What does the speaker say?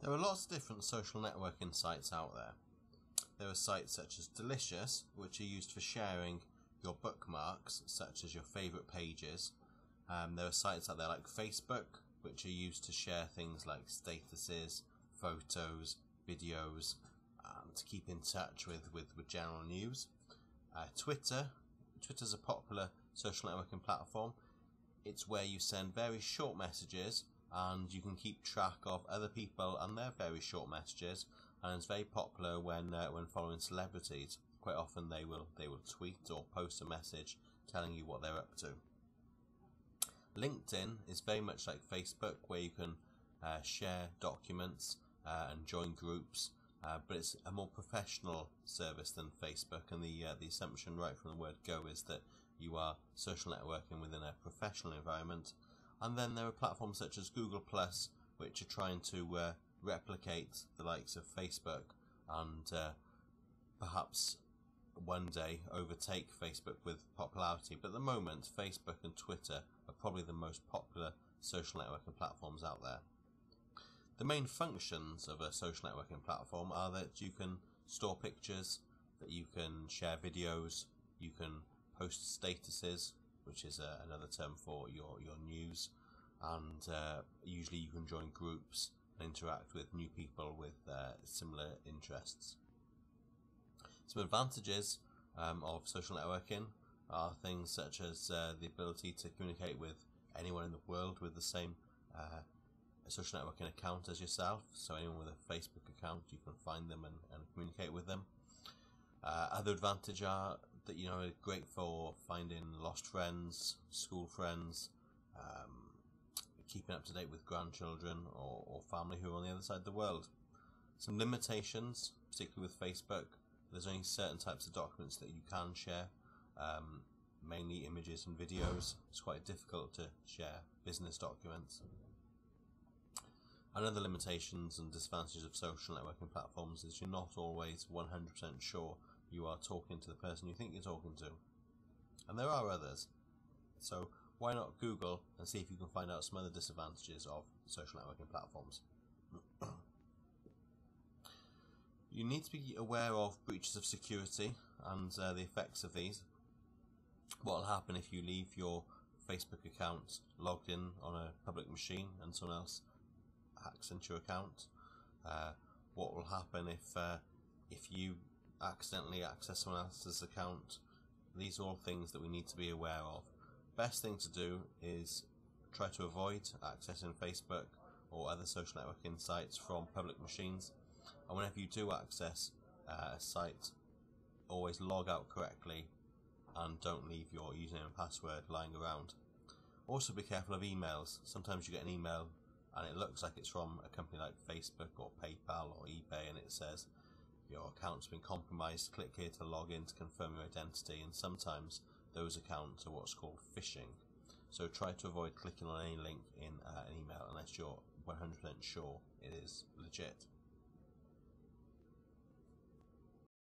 There are lots of different social networking sites out there. There are sites such as Delicious, which are used for sharing your bookmarks, such as your favourite pages. There are sites out there like Facebook, which are used to share things like statuses, photos, videos, to keep in touch with general news. Twitter's a popular social networking platform. It's where you send very short messages and you can keep track of other people and their very short messages, and it's very popular when following celebrities. Quite often they will tweet or post a message telling you what they're up to. LinkedIn is very much like Facebook, where you can share documents and join groups, but it's a more professional service than Facebook, and the assumption right from the word go is that you are social networking within a professional environment. And then there are platforms such as Google+, which are trying to replicate the likes of Facebook and perhaps one day overtake Facebook with popularity. But at the moment, Facebook and Twitter are probably the most popular social networking platforms out there. The main functions of a social networking platform are that you can store pictures, that you can share videos, you can post statuses, which is another term for your news, and usually you can join groups and interact with new people with similar interests. Some advantages of social networking are things such as the ability to communicate with anyone in the world with the same social networking account as yourself. So anyone with a Facebook account, you can find them and communicate with them. Other advantage are that are great for finding lost friends, school friends, keeping up to date with grandchildren or family who are on the other side of the world. Some limitations, particularly with Facebook: there's only certain types of documents that you can share, mainly images and videos. It's quite difficult to share business documents. Another limitations and disadvantages of social networking platforms is you're not always 100% sure you are talking to the person you think you're talking to. And there are others. So why not Google and see if you can find out some other disadvantages of social networking platforms. You need to be aware of breaches of security and the effects of these. What will happen if you leave your Facebook account logged in on a public machine and someone else hacks into your account? What will happen if you accidentally access someone else's account? These are all things that we need to be aware of. Best thing to do is try to avoid accessing Facebook or other social networking sites from public machines. And whenever you do access a site, always log out correctly and don't leave your username and password lying around. Also be careful of emails. Sometimes you get an email and it looks like it's from a company like Facebook or PayPal or eBay, and it says your account's been compromised, click here to log in to confirm your identity, and sometimes those accounts are what's called phishing. So try to avoid clicking on any link in an email unless you're 100% sure it is legit.